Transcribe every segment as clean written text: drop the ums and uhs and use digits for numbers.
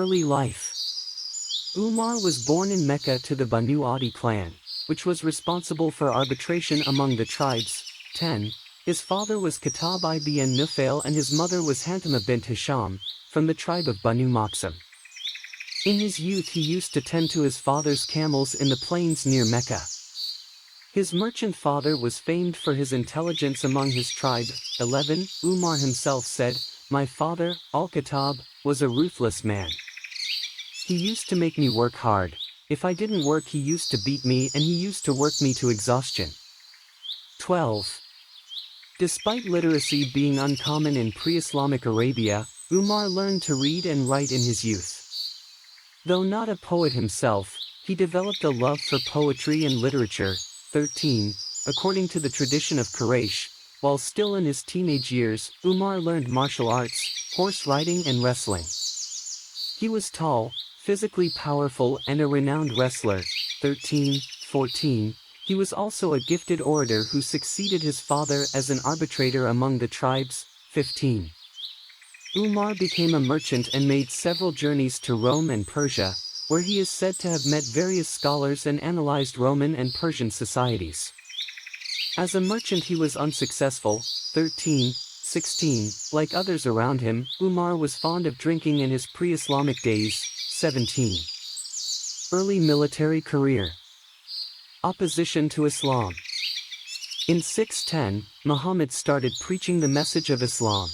Early life. Umar was born in Mecca to the Banu Adi clan, which was responsible for arbitration among the tribes. 10. His father was Khattab ibn Nufail and his mother was Hantama bint Hisham, from the tribe of Banu Maksum. In his youth he used to tend to his father's camels in the plains near Mecca. His merchant father was famed for his intelligence among his tribe. 11. Umar himself said, "My father, Al-Khattab, was a ruthless man. He used to make me work hard. If I didn't work he used to beat me and he used to work me to exhaustion." 12. Despite literacy being uncommon in pre-Islamic Arabia, Umar learned to read and write in his youth. Though not a poet himself, he developed a love for poetry and literature. 13. According to the tradition of Quraysh, while still in his teenage years, Umar learned martial arts, horse riding and wrestling. He was tall, physically powerful and a renowned wrestler. 13. 14. He was also a gifted orator who succeeded his father as an arbitrator among the tribes. 15. Umar became a merchant and made several journeys to Rome and Persia, where he is said to have met various scholars and analyzed Roman and Persian societies. As a merchant he was unsuccessful. 13. 16. Like others around him, Umar was fond of drinking in his pre-Islamic days. 17. Early military career. Opposition to Islam. In 610, Muhammad started preaching the message of Islam.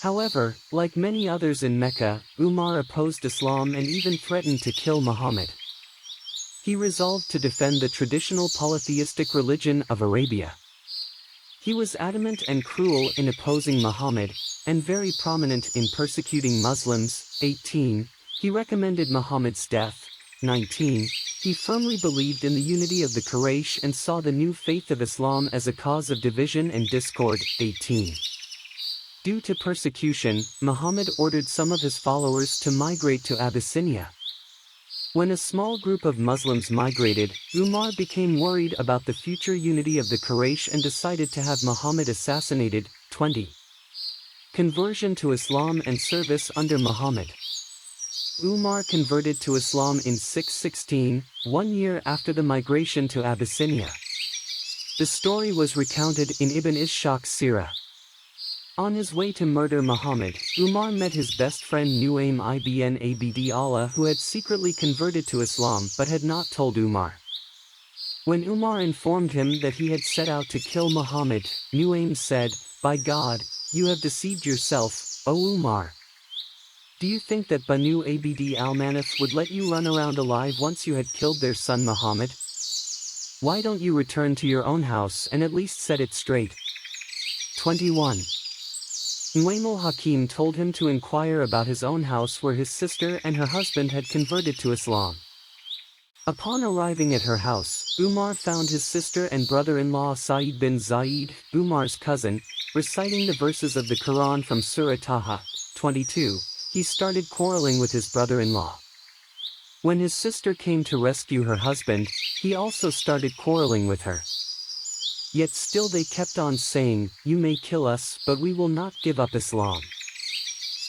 However, like many others in Mecca, Umar opposed Islam and even threatened to kill Muhammad. He resolved to defend the traditional polytheistic religion of Arabia. He was adamant and cruel in opposing Muhammad, and very prominent in persecuting Muslims. 18. He recommended Muhammad's death. 19. He firmly believed in the unity of the Quraysh and saw the new faith of Islam as a cause of division and discord. 18. Due to persecution, Muhammad ordered some of his followers to migrate to Abyssinia. When a small group of Muslims migrated, Umar became worried about the future unity of the Quraysh and decided to have Muhammad assassinated. 20. Conversion to Islam and service under Muhammad. Umar converted to Islam in 616, 1 year after the migration to Abyssinia. The story was recounted in Ibn Ishaq's Sirah. On his way to murder Muhammad, Umar met his best friend Nuaym ibn Abd Allah who had secretly converted to Islam but had not told Umar. When Umar informed him that he had set out to kill Muhammad, Nuaym said, "By God, you have deceived yourself, O Umar. Do you think that Banu Abd al-Manaf would let you run around alive once you had killed their son Muhammad? Why don't you return to your own house and at least set it straight?" 21. Nuaym al-Hakim told him to inquire about his own house where his sister and her husband had converted to Islam. Upon arriving at her house, Umar found his sister and brother-in-law Sa'id bin Zaid, Umar's cousin, reciting the verses of the Quran from Surah Taha. 22. He started quarreling with his brother-in-law. When his sister came to rescue her husband, he also started quarreling with her. Yet still they kept on saying, "You may kill us, but we will not give up Islam."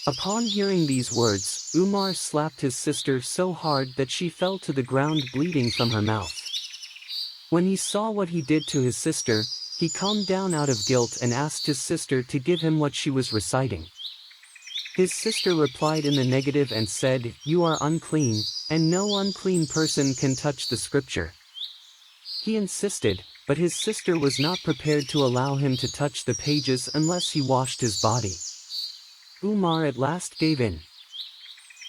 Upon hearing these words, Umar slapped his sister so hard that she fell to the ground bleeding from her mouth. When he saw what he did to his sister, he calmed down out of guilt and asked his sister to give him what she was reciting. His sister replied in the negative and said, "You are unclean, and no unclean person can touch the scripture." He insisted, but his sister was not prepared to allow him to touch the pages unless he washed his body. Umar at last gave in.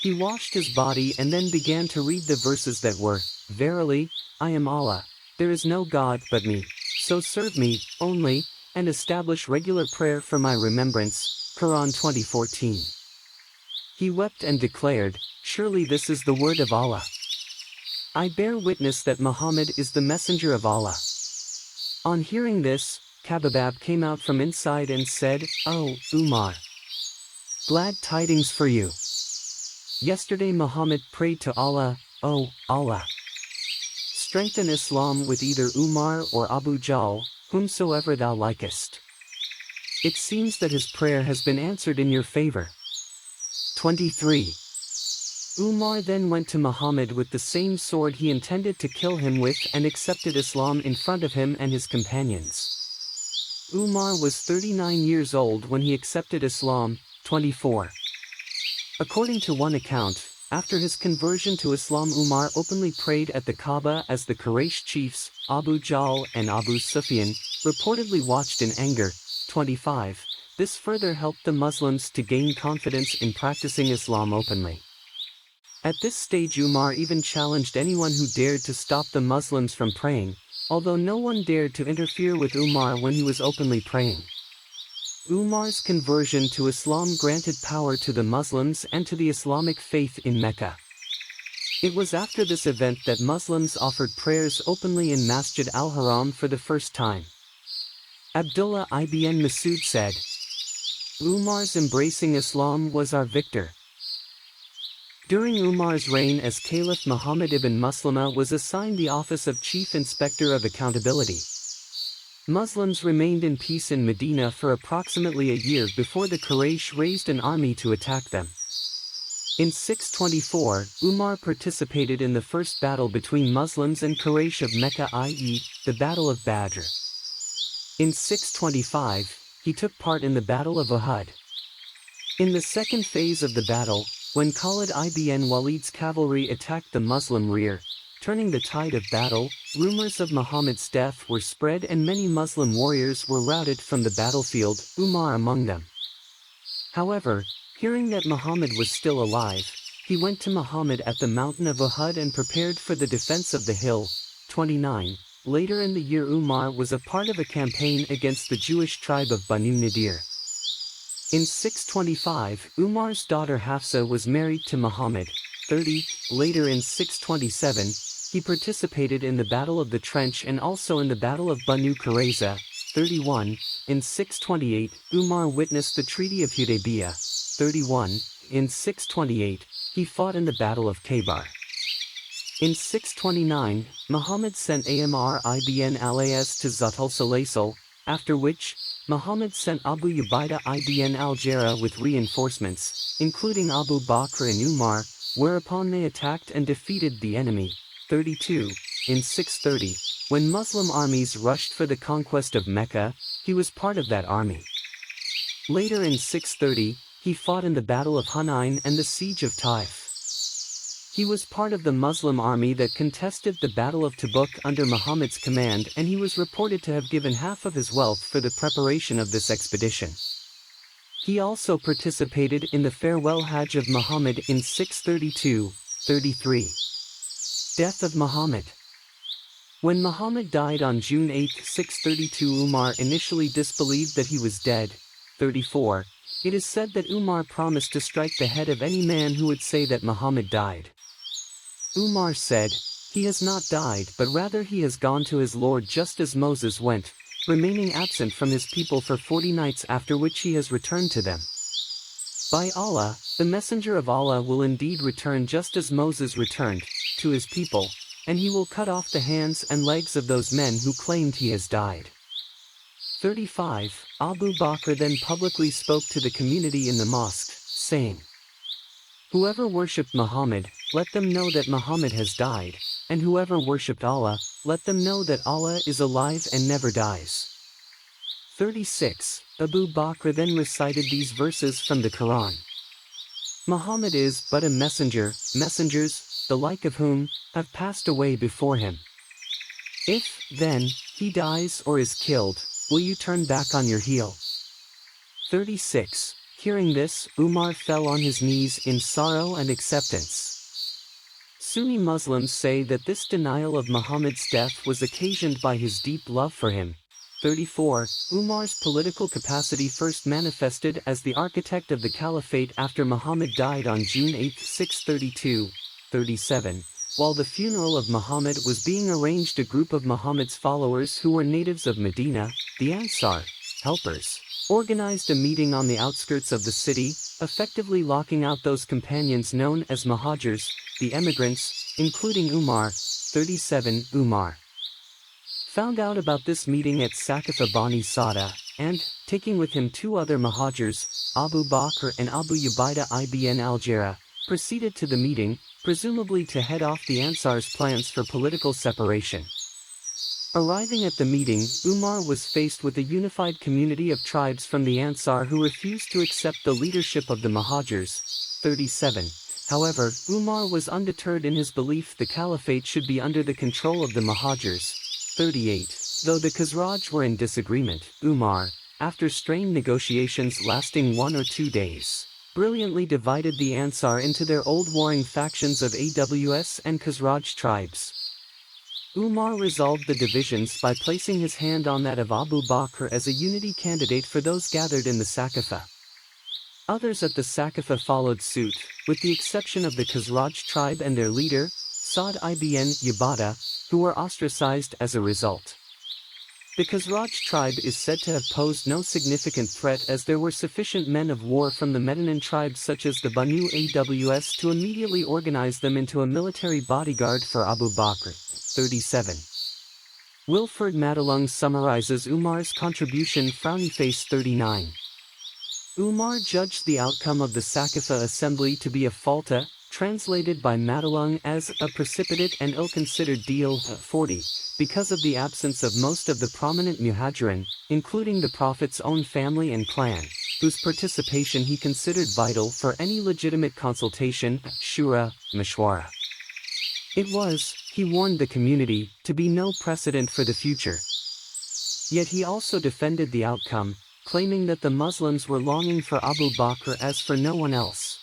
He washed his body and then began to read the verses that were, "Verily, I am Allah, there is no God but me, so serve me, only, and establish regular prayer for my remembrance." Quran 20:14. He wept and declared, "Surely this is the word of Allah. I bear witness that Muhammad is the messenger of Allah." On hearing this, Khabab came out from inside and said, "Oh, Umar! Glad tidings for you. Yesterday Muhammad prayed to Allah, O Allah, strengthen Islam with either Umar or Abu Jahl, whomsoever thou likest. It seems that his prayer has been answered in your favor." 23. Umar then went to Muhammad with the same sword he intended to kill him with and accepted Islam in front of him and his companions. Umar was 39 years old when he accepted Islam, 24. According to one account, after his conversion to Islam, Umar openly prayed at the Kaaba as the Quraysh chiefs, Abu Jahl and Abu Sufyan, reportedly watched in anger, 25. This further helped the Muslims to gain confidence in practicing Islam openly. At this stage Umar even challenged anyone who dared to stop the Muslims from praying, although no one dared to interfere with Umar when he was openly praying. Umar's conversion to Islam granted power to the Muslims and to the Islamic faith in Mecca. It was after this event that Muslims offered prayers openly in Masjid al-Haram for the first time. Abdullah ibn Masud said, "Umar's embracing Islam was our victor." During Umar's reign as Caliph, Muhammad ibn Maslama was assigned the office of Chief Inspector of Accountability. Muslims remained in peace in Medina for approximately a year before the Quraysh raised an army to attack them. In 624, Umar participated in the first battle between Muslims and Quraysh of Mecca, i.e., the Battle of Badr. In 625, he took part in the Battle of Uhud. In the second phase of the battle, when Khalid ibn Walid's cavalry attacked the Muslim rear, turning the tide of battle, rumors of Muhammad's death were spread and many Muslim warriors were routed from the battlefield, Umar among them. However, hearing that Muhammad was still alive, he went to Muhammad at the mountain of Uhud and prepared for the defense of the hill. 29. Later in the year Umar was a part of a campaign against the Jewish tribe of Banu Nadir. In 625, Umar's daughter Hafsa was married to Muhammad. 30. Later in 627, he participated in the Battle of the Trench and also in the Battle of Banu Qurayza. 31. In 628, Umar witnessed the Treaty of Hudaybiyah. 31. In 628, he fought in the Battle of Khaybar. In 629, Muhammad sent Amr ibn al-As to Zatul Salasil, after which, Muhammad sent Abu Ubaidah ibn al-Jarrah with reinforcements, including Abu Bakr and Umar, whereupon they attacked and defeated the enemy. 32. In 630, when Muslim armies rushed for the conquest of Mecca, he was part of that army. Later in 630, he fought in the Battle of Hunain and the Siege of Taif. He was part of the Muslim army that contested the Battle of Tabuk under Muhammad's command, and he was reported to have given half of his wealth for the preparation of this expedition. He also participated in the farewell Hajj of Muhammad in 632. 33. Death of Muhammad. When Muhammad died on June 8, 632, Umar initially disbelieved that he was dead. 34. It is said that Umar promised to strike the head of any man who would say that Muhammad died. Umar said, "He has not died, but rather he has gone to his Lord just as Moses went, remaining absent from his people for 40 nights, after which he has returned to them. By Allah, the messenger of Allah will indeed return just as Moses returned, to his people, and he will cut off the hands and legs of those men who claimed he has died." 35. Abu Bakr then publicly spoke to the community in the mosque, saying, "Whoever worshipped Muhammad, let them know that Muhammad has died, and whoever worshipped Allah, let them know that Allah is alive and never dies." 36. Abu Bakr then recited these verses from the Quran. "Muhammad is but a messenger, messengers, the like of whom, have passed away before him. If, then, he dies or is killed, will you turn back on your heel?" 36. Hearing this, Umar fell on his knees in sorrow and acceptance. Sunni Muslims say that this denial of Muhammad's death was occasioned by his deep love for him. 34. Umar's political capacity first manifested as the architect of the caliphate after Muhammad died on June 8, 632. 37. While the funeral of Muhammad was being arranged, a group of Muhammad's followers who were natives of Medina, the Ansar, helpers, organized a meeting on the outskirts of the city, effectively locking out those companions known as Muhajirs, the emigrants, including Umar. 37. Umar found out about this meeting at Saqafa Bani Sada, and, taking with him two other Muhajirs, Abu Bakr and Abu Ubaidah ibn al-Jarrah, proceeded to the meeting, presumably to head off the Ansar's plans for political separation. Arriving at the meeting, Umar was faced with a unified community of tribes from the Ansar who refused to accept the leadership of the Muhajirs. 37. However, Umar was undeterred in his belief the caliphate should be under the control of the Muhajirs. 38. Though the Khazraj were in disagreement, Umar, after strained negotiations lasting 1 or 2 days, brilliantly divided the Ansar into their old warring factions of Aws and Khazraj tribes. Umar resolved the divisions by placing his hand on that of Abu Bakr as a unity candidate for those gathered in the Saqafa. Others at the Saqafa followed suit, with the exception of the Khazraj tribe and their leader, Sa'd ibn Yabada, who were ostracized as a result. The Khazraj tribe is said to have posed no significant threat as there were sufficient men of war from the Medinaean tribes such as the Banu Aws to immediately organize them into a military bodyguard for Abu Bakr. 37. Wilfred Madelung summarizes Umar's contribution. Frowny face. 39. Umar judged the outcome of the Saqafa assembly to be a falta, translated by Madelung as a precipitate and ill-considered deal. 40. Because of the absence of most of the prominent Muhajirin, including the Prophet's own family and clan, whose participation he considered vital for any legitimate consultation, shura, mashwara. It was, he warned the community, to be no precedent for the future. Yet he also defended the outcome, claiming that the Muslims were longing for Abu Bakr as for no one else.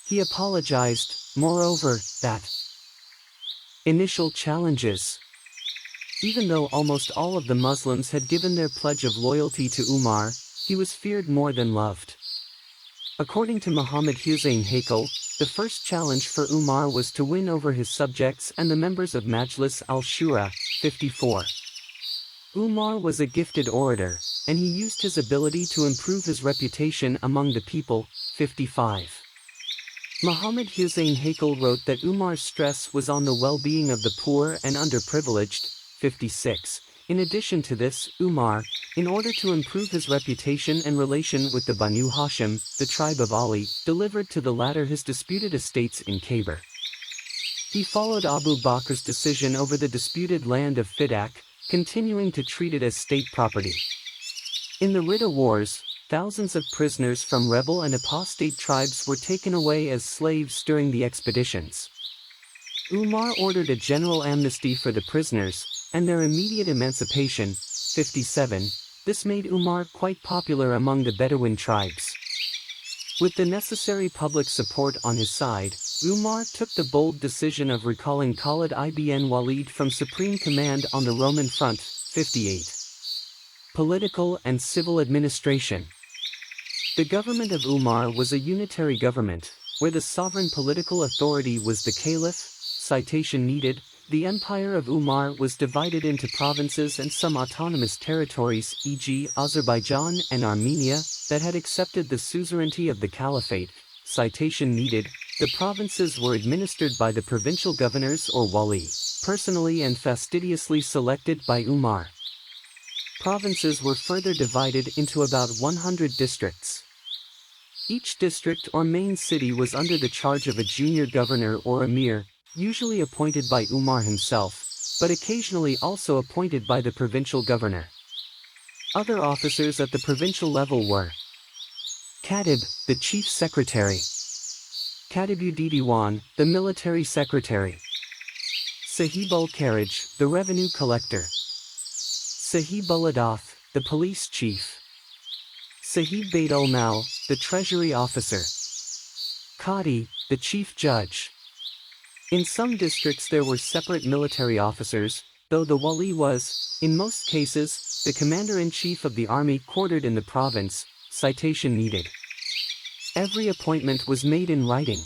He apologized, moreover, that initial challenges. Even though almost all of the Muslims had given their pledge of loyalty to Umar, he was feared more than loved. According to Muhammad Hussein Hakel, the first challenge for Umar was to win over his subjects and the members of Majlis al-Shura. 54. Umar was a gifted orator, and he used his ability to improve his reputation among the people. 55. Muhammad Hussein Hakel wrote that Umar's stress was on the well-being of the poor and underprivileged. 56. In addition to this, Umar, in order to improve his reputation and relation with the Banu Hashim, the tribe of Ali, delivered to the latter his disputed estates in Khaybur. He followed Abu Bakr's decision over the disputed land of Fidak, continuing to treat it as state property. In the Ridda Wars, thousands of prisoners from rebel and apostate tribes were taken away as slaves during the expeditions. Umar ordered a general amnesty for the prisoners, and their immediate emancipation. 57. This made Umar quite popular among the Bedouin tribes. With the necessary public support on his side, Umar took the bold decision of recalling Khalid ibn Walid from supreme command on the Roman front. 58. Political and civil administration. The government of Umar was a unitary government, where the sovereign political authority was the caliph. Citation needed. The empire of Umar was divided into provinces and some autonomous territories, e.g. Azerbaijan and Armenia, that had accepted the suzerainty of the caliphate. Citation needed. The provinces were administered by the provincial governors or wali, personally and fastidiously selected by Umar. Provinces were further divided into about 100 districts. Each district or main city was under the charge of a junior governor or emir, usually appointed by Umar himself, but occasionally also appointed by the provincial governor. Other officers at the provincial level were Khattab, the chief secretary; Khatib-ud-Diwan, the military secretary; Sahib-ul-Karaj, the revenue collector; Sahib-ul-Adath, the police chief; Sahib-Bait-ul-Mal, the treasury officer; Qadi, the chief judge. In some districts there were separate military officers, though the wali was, in most cases, the commander-in-chief of the army quartered in the province. Citation needed. Every appointment was made in writing.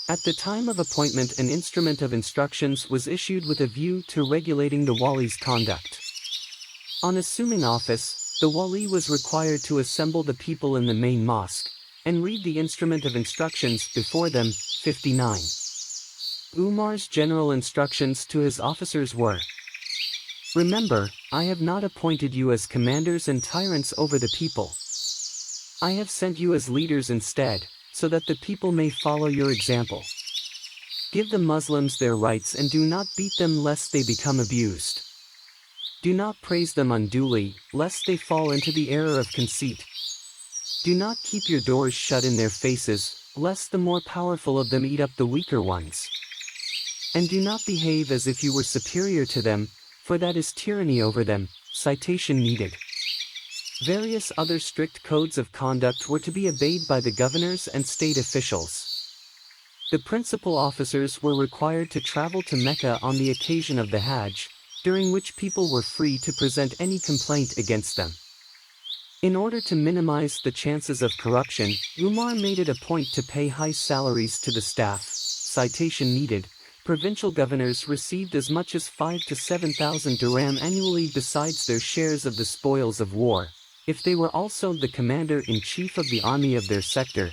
At the time of appointment an instrument of instructions was issued with a view to regulating the wali's conduct. On assuming office, the wali was required to assemble the people in the main mosque, and read the instrument of instructions before them. 59. Umar's general instructions to his officers were: Remember, I have not appointed you as commanders and tyrants over the people. I have sent you as leaders instead, so that the people may follow your example. Give the Muslims their rights and do not beat them lest they become abused. Do not praise them unduly, lest they fall into the error of conceit. Do not keep your doors shut in their faces, lest the more powerful of them eat up the weaker ones. And do not behave as if you were superior to them, for that is tyranny over them. Citation needed. Various other strict codes of conduct were to be obeyed by the governors and state officials. The principal officers were required to travel to Mecca on the occasion of the Hajj, during which people were free to present any complaint against them. In order to minimize the chances of corruption, Umar made it a point to pay high salaries to the staff. Citation needed. Provincial governors received as much as 5,000 to 7,000 dirham annually besides their shares of the spoils of war, if they were also the commander-in-chief of the army of their sector.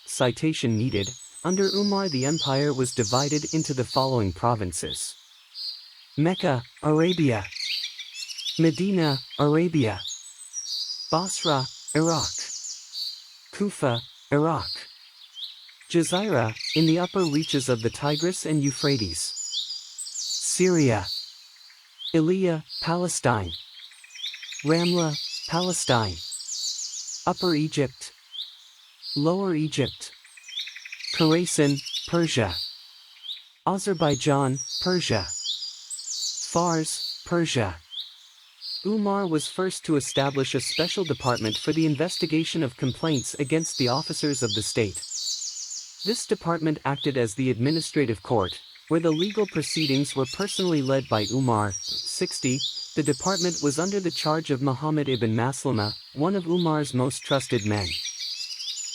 Citation needed. Under Umar the empire was divided into the following provinces: Mecca, Arabia; Medina, Arabia; Basra, Iraq; Kufa, Iraq; Jazeera, in the upper reaches of the Tigris and Euphrates; Syria; Iliya, Palestine; Ramla, Palestine; Upper Egypt; Lower Egypt; Khorasan, Persia; Azerbaijan, Persia; Fars, Persia. Umar was first to establish a special department for the investigation of complaints against the officers of the state. This department acted as the administrative court, where the legal proceedings were personally led by Umar. 60. The department was under the charge of Muhammad ibn Maslama, one of Umar's most trusted men.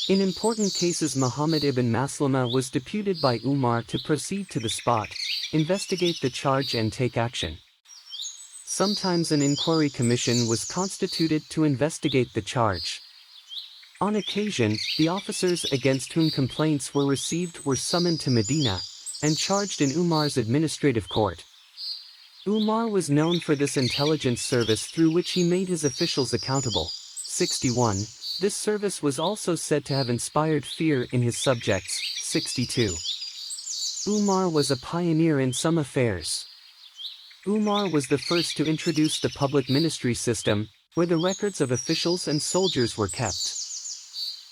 In important cases Muhammad ibn Maslama was deputed by Umar to proceed to the spot, investigate the charge and take action. Sometimes an inquiry commission was constituted to investigate the charge. On occasion, the officers against whom complaints were received were summoned to Medina, and charged in Umar's administrative court. Umar was known for this intelligence service through which he made his officials accountable. 61. This service was also said to have inspired fear in his subjects. 62. Umar was a pioneer in some affairs. Umar was the first to introduce the public ministry system, where the records of officials and soldiers were kept.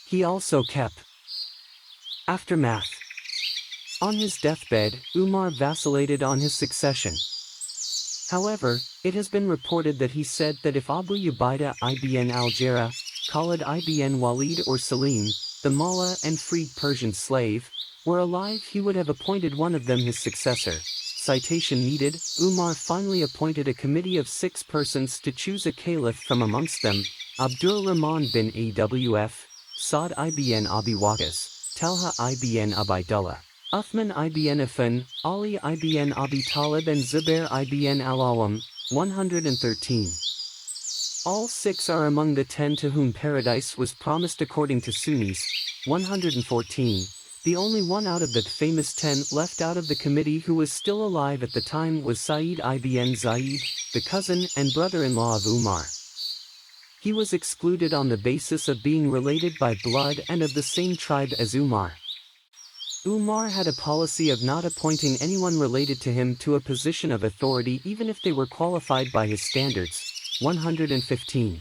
He also kept aftermath. On his deathbed, Umar vacillated on his succession. However, it has been reported that he said that if Abu Ubaidah ibn al-Jarrah, Khalid ibn Walid or Salim, the Mullah and freed Persian slave, were alive he would have appointed one of them his successor. Citation needed. Umar finally appointed a committee of 6 persons to choose a caliph from amongst them: Abdur Rahman bin Awf, Saad ibn Abi Waqqas, Talha ibn Ubaidullah, Uthman ibn Affan, Ali ibn Abi Talib and Zubair ibn al-Awwam. 113. All 6 are among the 10 to whom paradise was promised according to Sunnis. 114. The only one out of the famous 10 left out of the committee who was still alive at the time was Sa'id ibn Zaid, the cousin and brother-in-law of Umar. He was excluded on the basis of being related by blood and of the same tribe as Umar. Umar had a policy of not appointing anyone related to him to a position of authority even if they were qualified by his standards. 115.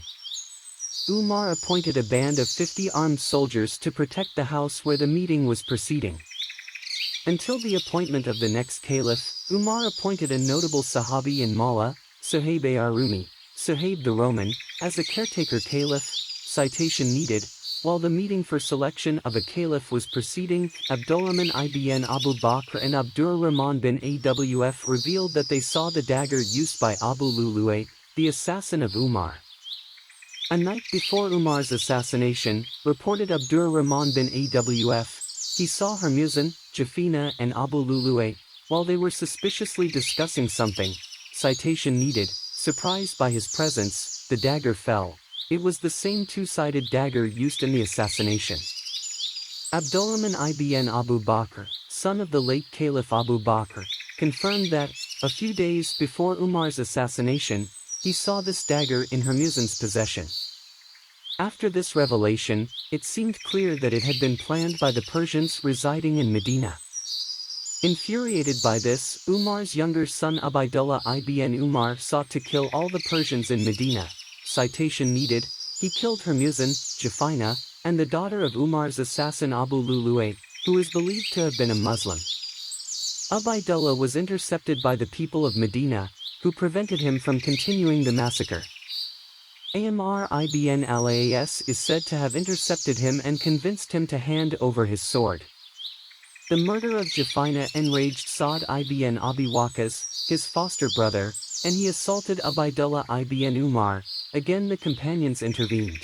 Umar appointed a band of 50 armed soldiers to protect the house where the meeting was proceeding. Until the appointment of the next caliph, Umar appointed a notable Sahabi in Mawla, Suhaib Arumi, Suhaib the Roman, as the caretaker caliph. Citation needed. While the meeting for selection of a caliph was proceeding, Abdurrahman ibn Abu Bakr and Abdur Rahman bin Awf revealed that they saw the dagger used by Abu Lu'lu'ay, the assassin of Umar. A night before Umar's assassination, reported Abdur Rahman bin Awf, he saw Hurmuzan, Jafina and Abu Lu'lu'ay, while they were suspiciously discussing something. Citation needed. Surprised by his presence, the dagger fell. It was the same two-sided dagger used in the assassination. Abdurrahman ibn Abu Bakr, son of the late Caliph Abu Bakr, confirmed that, a few days before Umar's assassination, he saw this dagger in Hurmuzan's possession. After this revelation, it seemed clear that it had been planned by the Persians residing in Medina. Infuriated by this, Umar's younger son Ubaidullah ibn Umar sought to kill all the Persians in Medina. Citation needed. He killed her muezzin, Jafina, and the daughter of Umar's assassin Abu Lu'lu'ay, who is believed to have been a Muslim. Ubaidullah was intercepted by the people of Medina, who prevented him from continuing the massacre. Amr ibn al-As is said to have intercepted him and convinced him to hand over his sword. The murder of Jafina enraged Sa'd ibn Abi Waqqas, his foster brother, and he assaulted Ubaidullah ibn Umar. Again the companions intervened.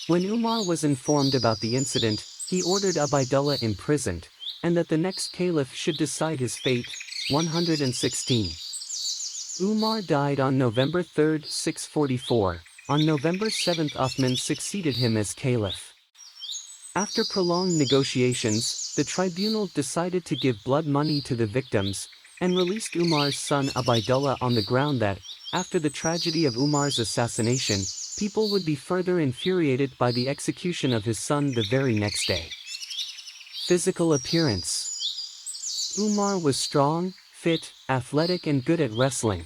When Umar was informed about the incident, he ordered Ubaidullah imprisoned, and that the next caliph should decide his fate. 116. Umar died on November 3, 644. On November 7 Uthman succeeded him as caliph. After prolonged negotiations, the tribunal decided to give blood money to the victims, and released Umar's son Ubaidullah on the ground that, after the tragedy of Umar's assassination, people would be further infuriated by the execution of his son the very next day. Physical appearance. Umar was strong, fit, athletic and good at wrestling.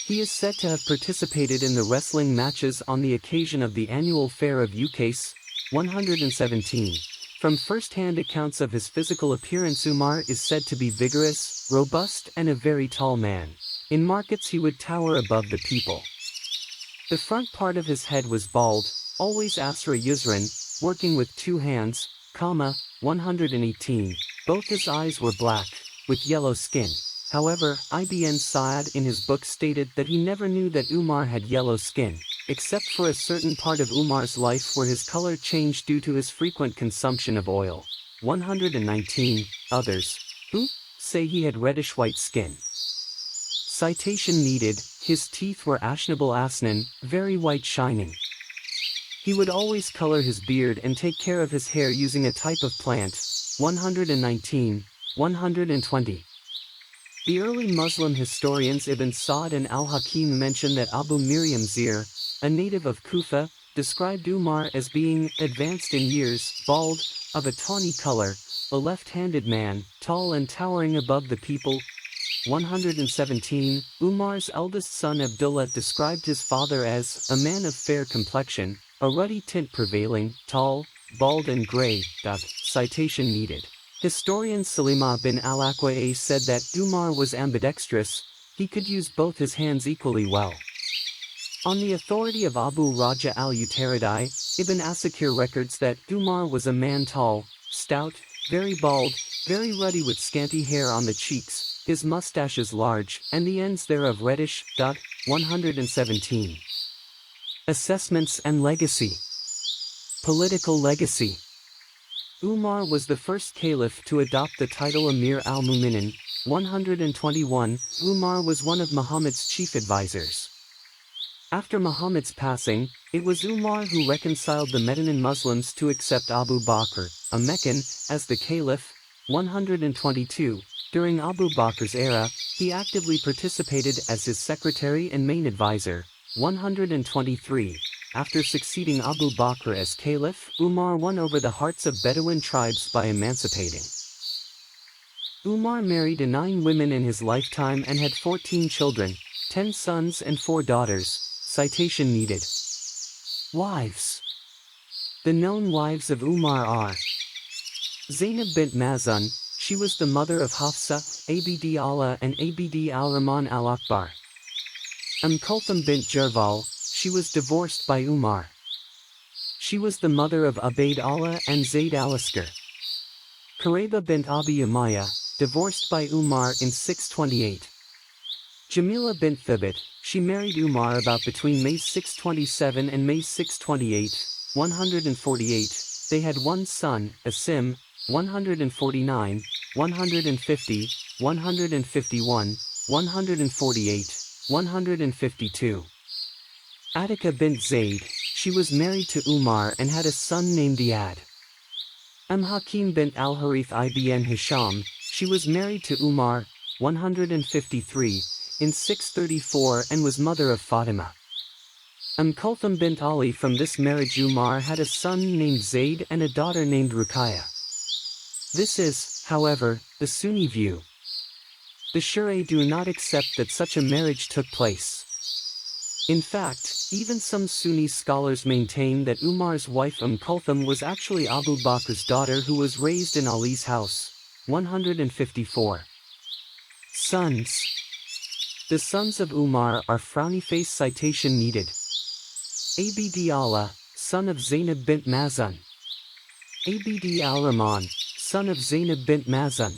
He is said to have participated in the wrestling matches on the occasion of the annual fair of Uqais. 117. From first-hand accounts of his physical appearance, Umar is said to be vigorous, robust and a very tall man. In markets he would tower above the people. The front part of his head was bald, always Asra Yusran, working with two hands, 118. Both his eyes were black, with yellow skin. However, Ibn Sa'ad in his book stated that he never knew that Umar had yellow skin, except for a certain part of Umar's life where his color changed due to his frequent consumption of oil. 119. Others, who say he had reddish-white skin. Citation needed. His teeth were ashnable asnan, very white shining. He would always color his beard and take care of his hair using a type of plant. 119. 120. The early Muslim historians Ibn Sa'd and al-Hakim mention that Abu Miriam Zir, a native of Kufa, described Umar as being advanced in years, bald, of a tawny color, a left-handed man, tall and towering above the people. 117. Umar's eldest son Abdullah described his father as a man of fair complexion, a ruddy tint prevailing, tall, bald and gray. Citation needed. Historian Salima bin al-Aqwa said that Umar was ambidextrous, he could use both his hands equally well. On the authority of Abu Raja al-Utaridai, Ibn Asakir records that Umar was a man tall, stout, very bald, very ruddy with scanty hair on the cheeks, his mustaches large, and the ends thereof reddish. 117. Assessments and legacy. Political legacy. Umar was the first caliph to adopt the title Amir al-Mu'minin. 121. Umar was one of Muhammad's chief advisors. After Muhammad's passing, it was Umar who reconciled the Medinan Muslims to accept Abu Bakr, a Meccan, as the caliph. 122. During Abu Bakr's era, he actively participated as his secretary and main advisor. 123. After succeeding Abu Bakr as caliph, Umar won over the hearts of Bedouin tribes by emancipating. Umar married 9 women in his lifetime and had 14 children, 10 sons and 4 daughters. Citation needed. Wives. The known wives of Umar are Zainab bint Mazun, she was the mother of Hafsa, Abd Allah and Abd al-Rahman al-Akbar. Kulthum bint Jerval, she was divorced by Umar. She was the mother of Ubaid Allah and Zayd al-Askar. Kurayba bint Abi Umayyah, divorced by Umar in 628. Jamila bint Thabit, she married Umar about between May 627 and May 628, 148. They had one son, Asim, 149, 150, 151, 148, 152. Attika bint Zayd, she was married to Umar and had a son named Iyad. Hakim bint al-Harith ibn Hisham, she was married to Umar, 153, in 634 and was mother of Fatima. Kulthum bint Ali. From this marriage Umar had a son named Zayd and a daughter named Ruqayya. This is, however, the Sunni view. The Shia do not accept that such a marriage took place. In fact, even some Sunni scholars maintain that Umar's wife Kulthum was actually Abu Bakr's daughter who was raised in Ali's house. 154. Sons. The sons of Umar are frowny face. Citation needed. Abd Allah, son of Zainab bint Mazun. Abd al-Rahman, son of Zainab bint Mazun.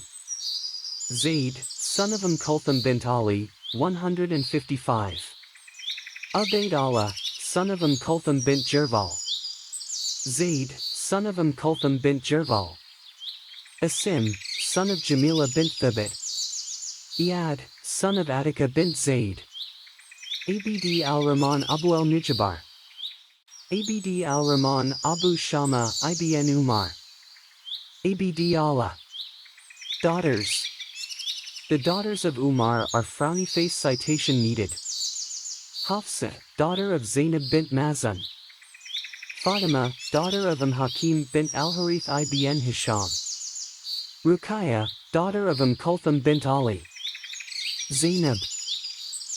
Zayd, son of Kulthum bint Ali. 155. Ubayd Allah, son of Kulthum bint Jerval. Zayd, son of Kulthum bint Jerval. Asim, son of Jamila bint Thabit. Iyad, son of Attika bint Zayd. Abd al-Rahman Abu al-Nujabar. Abd al-Rahman Abu Shama ibn Umar. Abd Allah. Daughters. The daughters of Umar are frowny face. Citation needed. Hafsa, daughter of Zainab bint Mazun. Fatima, daughter of Hakim bint al-Harith ibn Hisham. Ruqayya, daughter of Kulthum bint Ali. Zainab,